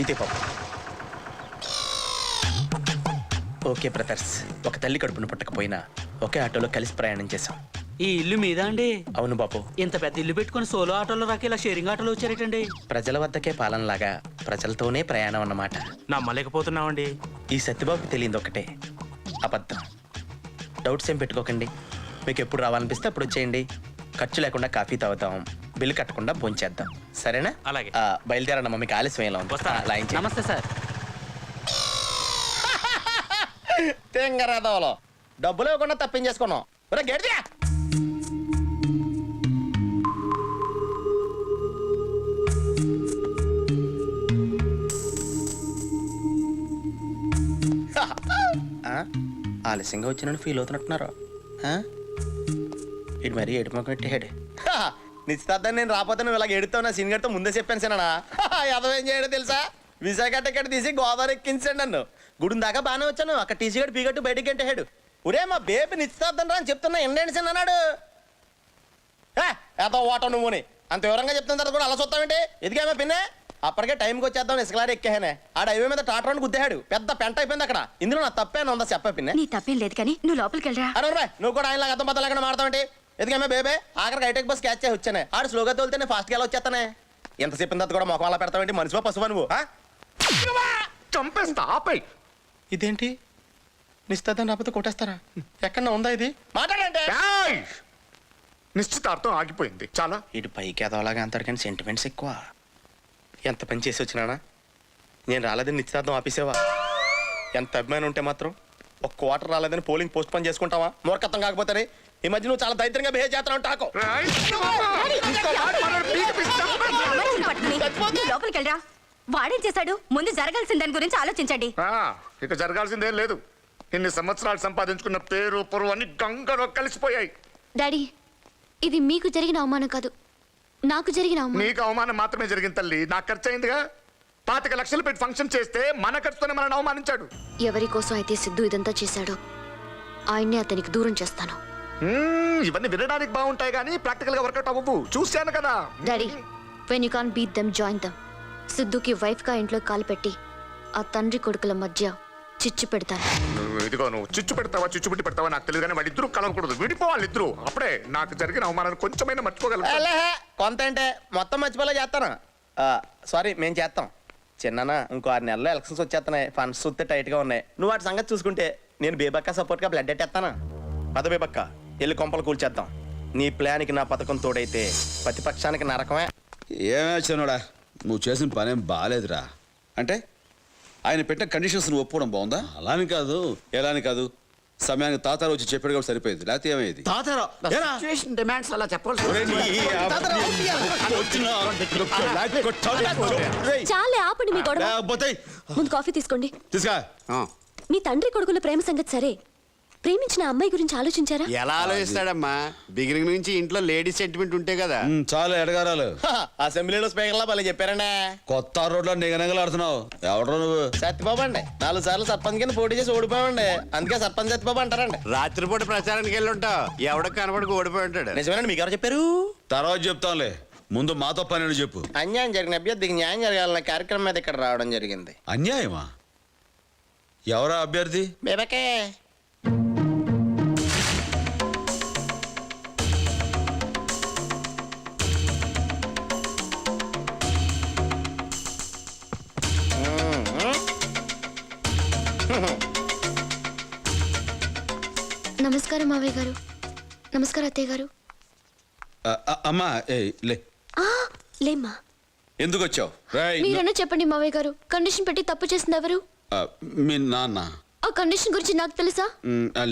ఇదే పాపం. Okay brothers, ఒక తల్లి కడుపును పుట్టకపోయినా ఒకే ఆటోలో కలిసి ప్రయాణం చేశాం. ఈ ఇల్లు మీద అండి? అవును బాబు. ఇంత పెద్ద ఇల్లు పెట్టుకుని సోలో ఆటోలో రాక ఇలా షేరింగ్ ఆటోలో వచ్చారేటండి? ప్రజల వద్దకే పాలనలాగా ప్రజలతోనే ప్రయాణం అన్నమాట. నమ్మలేకపోతున్నామండి. ఈ సత్యబాబుకి తెలియదు ఒకటే, అబద్ధం. డౌట్స్ ఏం పెట్టుకోకండి. మీకు ఎప్పుడు రావాలనిపిస్తే అప్పుడు వచ్చేయండి. ఖర్చు లేకుండా కాఫీ తాగుతాం, బిల్లు కట్టకుండా భోంచేద్దాం. సరేనా? అలాగే. బయలుదేరమ్మా, మీకు ఆలస్యం ఎలా ఉంది? నమస్తే సార్. తెంగరాదవలో డబ్బులు ఇవ్వకుండా తప్పించేసుకున్నాం. గడిచా ఆలస్యంగా వచ్చినని ఫీల్ అవుతున్నట్టున్నారు. ఇటు మరీ ఏడుమొక్క పెట్టాడు. నిశ్చితార్థాన్ని నేను రాకపోతే నువ్వు ఇలాగ ఏడుతావు నా సీన్ గడితో ముందే చెప్పాను సినా. అదవేం చేయడం తెలుసా? విశాఖ టికెట్ తీసి గోదావరి ఎక్కించాడు నన్ను. గుడి దాకా బాగానే వచ్చాను, అక్కడ టీసీ గడు పీగట్టు బయటికి గంటేహాడు. ఒరే మా బేబీ నిశ్చితార్థం రా అని చెప్తున్నా, ఎండేండి సిన్ అన్నాడు. ఏదో ఓటం నువ్వుని అంత వివరంగా చెప్తున్న తర్వాత కూడా అలా చూస్తావేంటి? ఎదిగామా పిన్నే? అప్పటికే టైంకి వచ్చేద్దాం ఇసుకలారి ఎక్కేహానే. ఆ హైవే మీద టాటరాన్ని గుద్దేహాడు, పెద్ద పెంట అయిపోయింది అక్కడ. ఇందులో నా తప్పేనా ఉందా చెప్పా పిన్నే? నీ తప్పేం లేదు కానీ నువ్వు లోపలికి వెళ్ళరా. అరే నువ్వు కూడా ఆయన అర్థం బద్దలు ఎక్కడ మాడతావేంటి? ఎదిగామే బేబే, ఆఖరికి హైటెక్ బస్ క్యాచ్ చేసి వచ్చానే. ఆడు స్లోగా తోలితేనే ఫాస్ట్గా వెళ్ళి వచ్చేస్తానే. ఎంత చెప్పిన తర్వాత కూడా మొఖం అలా పెడతావేంటి? మనిషివా పశువా నువ్వు? చంపేస్తా ఆపై. ఇదేంటి నిశ్చితార్థం రాకపోతే కొట్టేస్తారా? ఎక్కడన్నా ఉందా ఇది? మాట్లాడంటే నిశ్చితార్థం ఆగిపోయింది చాలా. ఇటు పైకి ఎదవలాగా అంటారు కానీ సెంటిమెంట్స్ ఎక్కువ. ఎంత పని చేసి వచ్చినానా? నేను రాలేదని నిశ్చితార్థం ఆపేసేవా? ఎంత అభిమానం ఉంటే మాత్రం ఒక క్వార్టర్ రాలేదని పోలింగ్ పోస్ట్ పోన్ చేసుకుంటావా? మూర్ఖత్వం కాకపోతే. ఈ మధ్య నువ్వు చాలా దరిద్రంగా బిహేవ్ చేస్తున్నావు. టాకో లోపలికి వెళ్ళరా. వాడేం చేశాడు? ముందు జరగాల్సిన దాని గురించి ఆలోచించండి. ఇక జరగాల్సిందేం లేదు. ఇన్ని సంవత్సరాలు సంపాదించుకున్న పేరు పొరువు అన్ని గంగలో కలిసిపోయాయి. డాడీ, ఇది మీకు జరిగిన అవమానం కాదు, నాకు జరిగిన అవమానం. నీకు అవమానం మాత్రమే జరిగింది తల్లి. నాకు ఖర్చు అయిందిగా. 25 లక్షలు పెట్టి ఫంక్షన్ చేస్తే మన ఖర్చుతోనే మనల్ని అవమానించాడు. ఎవరి కోసం అయితే సిద్ధు ఇదంతా చేశాడో ఆయన్నే అతనికి దూరం చేస్తాను. ఇవన్నీ వినడానికి బాగుంటాయి కానీ ప్రాక్టికల్ గా వర్కౌట్ అవ్వవు. చూశాను కదా daddy. When you can't beat them, join them. సిద్ధుకి వైఫ్ గా ఇంట్లో కాలు పెట్టి ఆ తండ్రి కొడుకుల మధ్య చిచ్చు పెడతాను. ఇదిగో నువ్వు చిచ్చు పెడతావా చిచ్చు పెట్టి పెడతావా నాకు తెలియదు కానీ వాళ్ళిద్దరూ కలవకూడదు, విడిపోవాలి ఇద్దరు. అప్పుడే నాకు జరిగిన అవమానాన్ని కొంచెమైనా మర్చిపోగలను. కొంత అంటే మొత్తం మర్చిపోలే చేస్తాను. సారీ, మేము చేస్తాం. చిన్న ఇంకో 6 నెలల్లో ఎలక్షన్స్ వచ్చేస్తున్నాయి, ఫండ్స్ చూస్తే టైట్ గా ఉన్నాయి. నువ్వు వాటి సంగతి చూసుకుంటే నేను బేబక్క సపోర్ట్ గా బ్లడ్ ఎట్టేస్తాను. పద బేబక్క, వెళ్ళి కొంపలు కూల్చేద్దాం. నీ ప్లాన్కి నా పథకం తోడైతే ప్రతిపక్షానికి నరకమే. ఏమే చిన్నోడా, నువ్వు చేసిన పనేం బాగాలేదురా. అంటే ఆయన పెట్టిన కండిషన్స్ నువ్వు ఒప్పుకోవడం బాగుందా? అలాని కాదు, ఎలాని కాదు, సమయానికి తాతారు వచ్చి చెప్పాడు కాబట్టి సరిపోయింది. లేకపోతే ఏమైంది? డిమాండ్స్ అలా చెప్పాల్సి. చాలే ఆపండి మీ గొడవ. ముందు కాఫీ తీసుకోండి. తీసుకా. మీ తండ్రి కొడుకుల ప్రేమ సంగతి సరే, ప్రేమించిన అమ్మాయి గురించి ఆలోచించారా? ఎలా ఆలోచిస్తాడమ్మా? బిగినింగ్ నుంచి ఇంట్లో లేడీస్ సెంటిమెంట్ ఉంటే కదా. చాలా ఎడగారాలు. అసెంబ్లీలో స్పీకర్లా భలే చెప్పారండి. కొత్త రోడ్లో నిగనగలాడుతున్నావు. ఎవడో నువ్వు? సత్యబాబు అండి. 4 సార్లు సర్పంచ్ కింద పోటీ చేసి ఓడిపోయామండి, అందుకే సర్పంచ్ సత్యబాబు అంటారండి. రాత్రిపూట ప్రచారానికి వెళ్ళి ఉంటావు, ఎవడో కనబడికి ఓడిపోయి ఉంటాడు. నిజమేనండి. మీకు ఎవరు చెప్పారు? తర్వాత చెప్తాంలే, ముందు మాతో పని చెప్పు. అన్యాయం జరిగిన అభ్యర్థికి న్యాయం జరగాలన్న కార్యక్రమం మీద ఇక్కడ రావడం జరిగింది. అన్యాయమా? ఎవరా అభ్యర్థి? బేబకే. నమస్కారం మావయ్య గారు. నమస్కారం అత్తయ్య గారు. అమ్మా లే. లేమ్మా. ఎందుకు వచ్చావు? మీరన్నా చెప్పండి మావయ్య గారు, కండిషన్ పెట్టి తప్పు చేసింది ఎవరు? మీ నాన్న. ఆ కండిషన్ గురించి నాకు తెలుసా?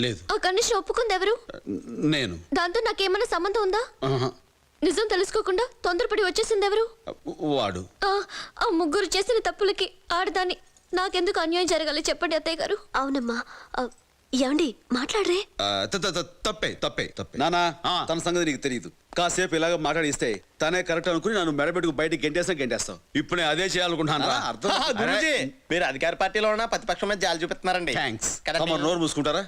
లేదు. ఆ కండిషన్ ఒప్పుకుంది ఎవరు? నేను. దాంతో నాకేమైనా సంబంధం ఉందా? నిజం తెలుసుకోకుండా తొందరపడి వచ్చేసింది ఎవరు? వాడు. ఆ ముగ్గురు చేసిన తప్పులకి ఆడదాన్ని నాకెందుకు అన్యాయం జరగాలి చెప్పండి అత్తయ్య గారు. అవునమ్మా. ఏమండి మాట్లాడరే? తప్పే తప్పే తప్పే. నానా, తన సంగతి నీకు తెలియదు. కాసేపు ఇలాగ మాట్లాడిస్తే తనే కరెక్ట్ అనుకుని నన్ను మెడబెట్టుకు బయటికి గెంటేస్తావు. ఇప్పుడు నేను అదే చేయాలనుకుంటున్నాను. మీరు అధికార పార్టీలో ఉన్న ప్రతిపక్షం మీద జాలి చూపిస్తున్నారండి. నోరు మూసుకుంటారా?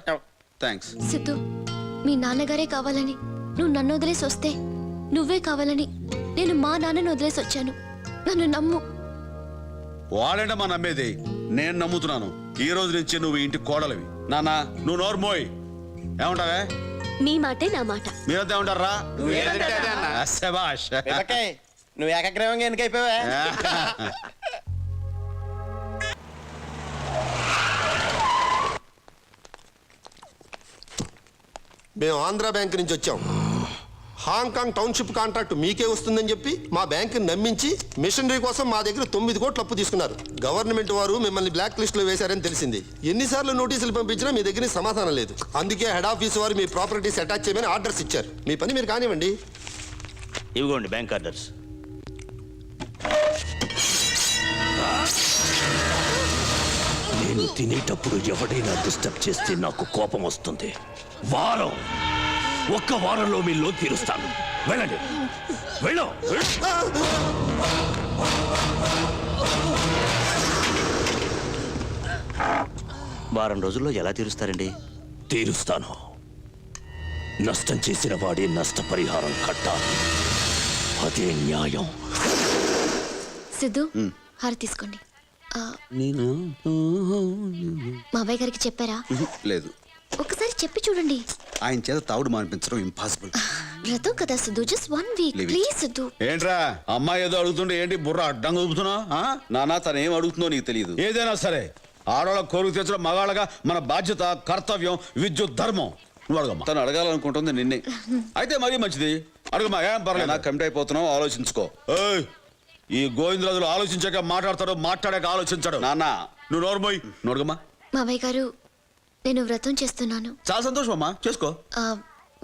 థ్యాంక్స్. సిద్ధు, మీ నాన్నగారే కావాలని నువ్వు నన్ను వదిలేసి వస్తే, నువ్వే కావాలని నేను మా నాన్నను వదిలేసి వచ్చాను. నన్ను నమ్ము. వాడేంటమ్మా నమ్మేది? నేను నమ్ముతున్నాను. ఈ రోజు నుంచి నువ్వు ఇంటి కోడలివి. నాన్న నువ్వు నోరు మోయ్. ఏమంటావే? మీ మాటే నా మాట. మీరంతా ఏమంటారా? ఏదంటే అదే అన్న. శభాష్. బేబక్కాయ్, నువ్వు ఏకగ్రీవంగా ఎన్నికైపోయావా? మేము ఆంధ్ర బ్యాంక్ నుంచి వచ్చాం. హాంకాంగ్ టౌన్షిప్ కాంట్రాక్ట్ మీకే వస్తుందని చెప్పి మా బ్యాంకుని నమ్మించి మిషనరీ కోసం మా దగ్గర 9 కోట్లు అప్పు తీసుకున్నారు. గవర్నమెంట్ వారు మిమ్మల్ని బ్లాక్ లిస్ట్ లో వేశారని తెలిసింది. ఎన్నిసార్లు నోటీసులు పంపించినా మీ దగ్గర సమాధానం లేదు. అందుకే హెడ్ ఆఫీస్ వారు మీ ప్రాపర్టీస్ అటాచ్ చేయమని ఆర్డర్స్ ఇచ్చారు. మీ పని మీరు కానివ్వండి. ఇవ్వండి బ్యాంక్ ఆర్డర్స్. నేను తినేటప్పుడు ఎవడైనా డిస్టర్బ్ చేస్తే నాకు కోపం వస్తుంది. ఒక్క వారంలో మీ లోన్ తీరుస్తాను. వెళ్ళండి, వెళ్ళు. వారం రోజుల్లో ఎలా తీరుస్తారండి? తీరుస్తాను. నష్టం చేసిన వాడి నష్టపరిహారం కట్టాలి. అదే న్యాయం. సిద్ధు హారతి తీసుకోండి. నేను మావయ్య గారికి చెప్పారా? లేదు. ఒకసారి చెప్పి చూడండి. ఆయన చేత తావుడు మానిపించడం ఇంపాసిబుల్. వ్రతం కదా Siddhu, just 1 week Leave it. Please Siddhu. ఏంట్రా అమ్మాయి ఏదో అడుగుతుంటే ఏంటి బుర్ర అడ్డంగా ఊపుతున్నా? నాన్న తను ఏం అడుగుతుందో నీకు తెలియదు. ఏదైనా సరే ఆడవాళ్ళ కోరిక తెచ్చడం మగాళ్ళగా మన బాధ్యత, కర్తవ్యం, విద్యుత్ ధర్మం. నువ్వు అడగమ్మా. తను అడగాలనుకుంటుంది నిన్నే. అయితే మరీ మంచిది, అడుగమ్మా. ఏం పర్లేదు. నాకు కమిట్ అయిపోతున్నావు, ఆలోచించుకో. ఏయ్, ఈ గోవిందరాజులు ఆలోచించాక మాట్లాడతాడు, మాట్లాడాక ఆలోచించాడు. నాన్న నువ్వు నోరుమోయ్. నోడుగమ్మా. మావయ్య గారు, నేను వ్రతం చేస్తున్నాను. చాలా సంతోషం అమ్మా, చేసుకో.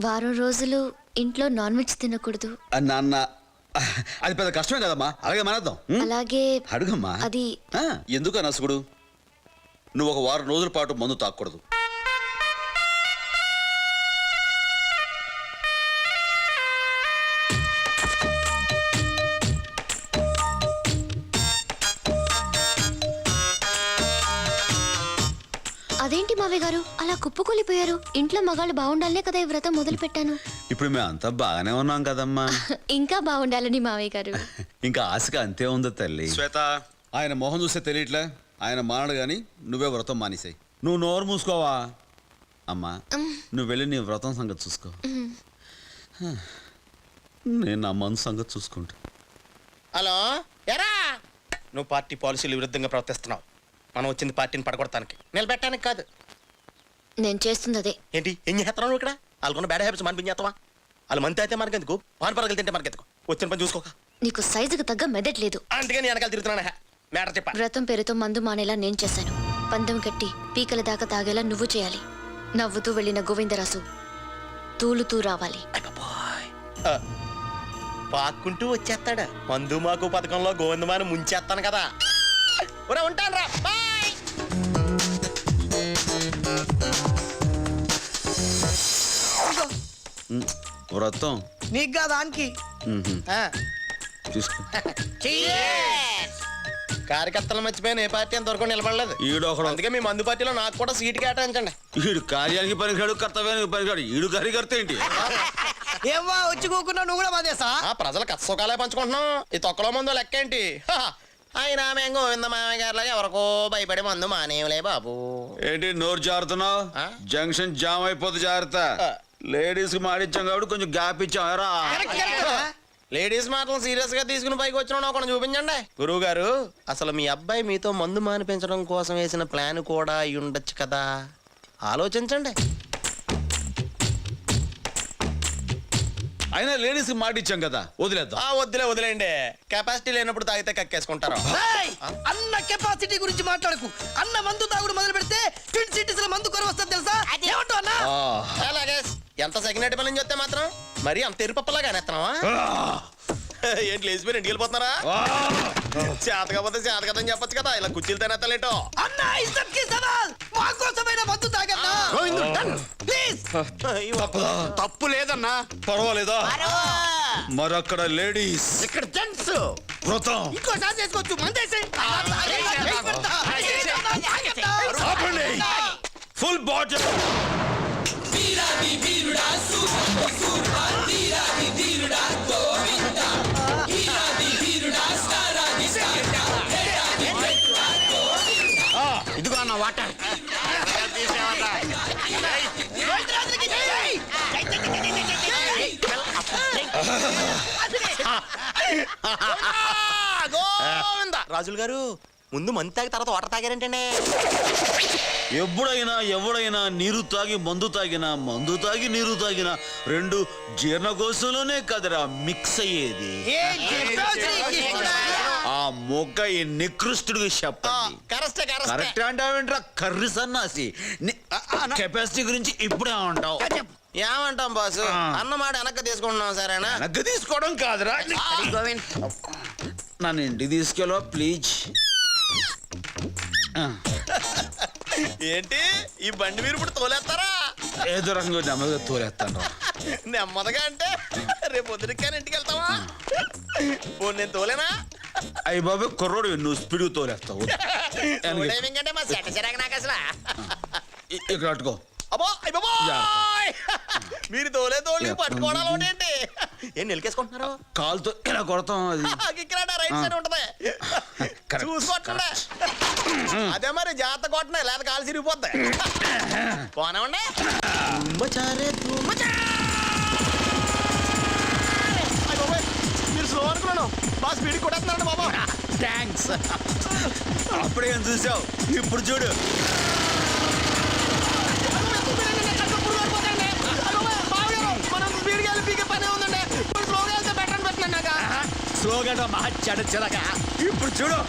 వారం రోజులు ఇంట్లో నాన్ వెజ్ తినకూడదు. నాన్న అది పెద్ద కష్టమే కదమ్మా. అలాగే మానేద్దాం. అలాగే అడుగమ్మా. అది ఎందుకు అనసుగుడు? నువ్వు ఒక వారం రోజుల పాటు మందు తాకూడదు. అదేంటి మావయ్య గారు అలా కుప్పకూలిపోయారు? ఇంట్లో మగాళ్ళు బాగుండాలనే కదా ఈ వ్రతం మొదలు పెట్టాను. ఇప్పుడు మేము అంతా బాగానే ఉన్నాం కదమ్మా. ఇంకా బాగుండాలని మావయ్య గారు. ఇంకా ఆశగా అంతే ఉంది తల్లి. శ్వేత, ఆయన మొహం చూస్తే తెలియట్లే. ఆయన మానడు గాని నువ్వే వ్రతం మానేసాయి. నువ్వు నోరు మూసుకోవా అమ్మా. నువ్వు వెళ్ళి నీ వ్రతం సంగతి చూసుకో. నేను నా మనసు సంగతి చూసుకుంటా. హలో, ఎరా నువ్వు పార్టీ పాలసీలు విరుద్ధంగా ప్రవర్తిస్తున్నావు. మనం వచ్చింది పార్టీని పడగొడటానికి, నిలబెట్టడానికి కాదు. నేను చేస్తుంది అదే. ఏంటి ఏం చేస్తున్నావు నువ్వు ఇక్కడ? వాళ్ళకున్న బ్యాడ్ హ్యాబిట్స్ మానిపించేస్తావా? వాళ్ళు మంది అయితే మనకెందుకు, పాన్ పరగలు తింటే మనకెందుకు? వచ్చిన పని చూసుకోక. నీకు సైజుకు తగ్గ మెదట్లేదు. అందుకే నేను వెనకాల తిరుగుతున్నాను. మ్యాటర్ చెప్పా. వ్రతం పేరుతో మందు మానేలా నేను చేశాను. పందెం కట్టి పీకల దాకా తాగేలా నువ్వు చేయాలి. నవ్వుతూ వెళ్ళిన గోవిందరాజు తూలుతూ రావాలి. పాక్కుంటూ వచ్చేస్తాడు. మందు మాకు పథకంలో గోవిందమాని ముంచేస్తాను కదా. ఉంటాను రా, బాయ్. వ్రతం నీకు దానికి చూసుకో. కార్యకర్తలు మర్చిపోయిన ఏ పార్టీ అంతవరకు నిలబడలేదు. ఈడొకడు. అందుకే మీ మందు పార్టీలో నాకు కూడా సీట్ కేటాయించండి. ఈడు కార్యానికి పనికాడు, కర్తవ్యానికి పనికాడు. ఈడు కార్యకర్త ఏంటి? ఏవా వచ్చి కూకున్నా నువ్వు కూడా మాదేసా? ప్రజల కష్టసుఖాలే పంచుకుంటున్నాం. ఈ తొక్కలో మందు లెక్క ఏంటి? ఆయన మేము గోవింద మామయ్య గారిలాగా ఎవరికో భయపడి మందు మానేయలే బాబు. ఏంటి నోరు జారుతున్నావు? జంక్షన్ జామ్ అయిపోతే జాగ్రత్త. లేడీస్ కి మాడిచ్చాం కాబట్టి కొంచెం గ్యాప్ ఇచ్చాం. లేడీస్ మాటలు సీరియస్ గా తీసుకుని పైకి వచ్చిన ఒకటి చూపించండి. గురువు గారు, అసలు మీ అబ్బాయి మీతో మందు మానిపించడం కోసం వేసిన ప్లాన్ కూడా అయి ఉండొచ్చు కదా, ఆలోచించండి. అయినా లేడీస్ కి మాటిచ్చాం కదా, వదిలేద్దాం. వదిలేండి. కెపాసిటీ లేనప్పుడు తాగితే కక్కేసుకుంటారు. అన్న కెపాసిటీ గురించి మాట్లాడకు. అన్న మందు తాగుడు మొదలు పెడితే ట్విన్ సిటీస్ లో మందు కొర వస్తుంది తెలుసా? ఏమంటావు అన్న? అలాగే ఎంత సెకండ్ పని చెప్తే మాత్రం మరి అంత ఎరుపప్పలాగా అనేస్తున్నావా? ఏంటి లేచిపోయి ఇంటికి వెళ్ళిపోతున్నారా? చేత కాకపోతే చేత కదని చెప్పొచ్చు కదా, ఇలా కుర్చీలు తినేతలేటో. అన్న ఇజ్జత్ కి సవాల్, మా కోసమైన మందు తాగన్నా ప్లీజ్. తప్పు లేదన్నా. పర్వాలేదా? మరక్కడ లేడీస్, ఇక్కడ జెంట్స్. వ్రతం ఇంకోసారి చేసుకోవచ్చు. మందేసి ఫుల్ బాటిల్. నా వాటర్. గోవిందరాజులకి జై! జై, జై, జై, జై, జై, జై, జై! గోవింద రాజులు గారు ముందు మందు తాగి తర్వాత వాటర్ తాగారంటండి. ఎప్పుడైనా ఎవడైనా నీరు తాగి మందు తాగినా మందు తాగి నీరు తాగినా రెండు జీర్ణకోశంలోనే కదరా మిక్స్ అయ్యేది. ఏం చెప్పావు శ్రీకృష్ణుడా? ఆ మొక్క ఈ నికృష్టుడికి చెప్పండి. కరెక్టే కరెక్ట్ అంటావేంట్రా కర్రి సన్నాసి. కెపాసిటీ గురించి ఇప్పుడే ఉంటావు. ఏమంటాం బాసు అన్నమాట వెనక్కి తీసుకుంటున్నాం సరేనా? వెనక్కి తీసుకోవడం కాదురా. నన్ను ఇంటికి తీసుకెళ్ళవా ప్లీజ్. ఏంటి ఈ బండి మీరు ఇప్పుడు తోలేస్తారా? ఏదో రంగు నెమ్మదిగా తోలేస్తాను. నెమ్మదిగా అంటే రేపు పొద్దున ఇంటికి వెళ్తావా? పోనీ నేను తోలేనా? అయ్యి బాబు కుర్రోడు నువ్వు స్పీడ్ తోలేస్తావు. డ్రైవింగ్ అంటే మా సెట చిరాకు నాకు అసలు. ఇక్కడ అట్టుకో. అబ్బో అయ్య బాబోయ్! మీరు తోలే తోలి పట్టుకోవడం ఏంటి? ఏం నిలికేసుకుంటున్నారు? కాలుతో ఇలా కొడతాం. అది ఇక్కడ రైట్ సైడ్ ఉంటది Correct, చూసుకోవట్లే. అదే మరి జాగ్రత్త కొట్టనే లేదా కాలు సిరిగిపోద్ది. పోనేమండి మీరు స్లో అనుకున్నాను బాగా స్పీడ్ కొట్టేస్తున్నాడు బాబా. థ్యాంక్స్. అప్పుడేం చూసావు ఇప్పుడు చూడు. మనం స్పీడ్కి వెళ్ళి పీకే పని ఉందండి. ఇప్పుడు స్లోగా వెళ్తే బెటర్ అని పెట్టినాను నాకు. స్లోగా మా చెడచ్చలగా ఇప్పుడు చూడు.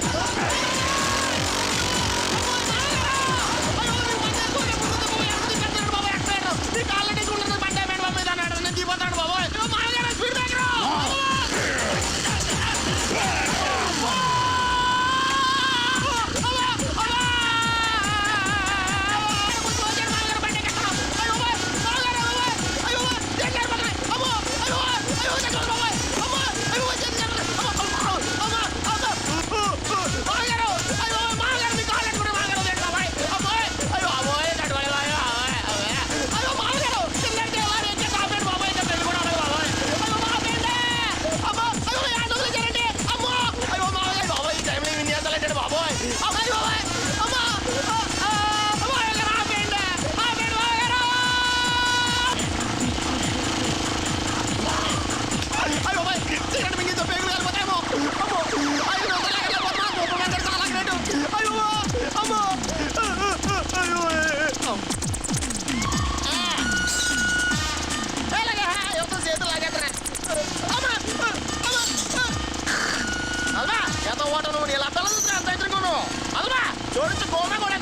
చూడొచ్చు గోమే కూడా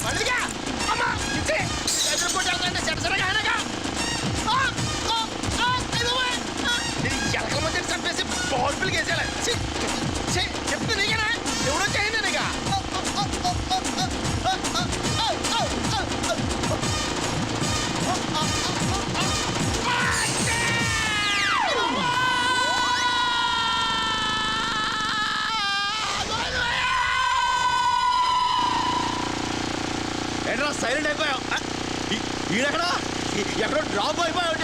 మళ్ళీగా అమ్మా ఇచ్చి ఎదుర్కొంటే చెడసరగా ఎలకల మధ్య చంపేసి పవర్ఫుల్గా వేసేయాలి. చెప్తే నీకేనా ఎవడో చేయండి నీగా. ఎట్లా సైలెంట్ అయిపోయావు. ఈడెక్కడ ఎక్కడో డ్రాప్ అయిపోయావు.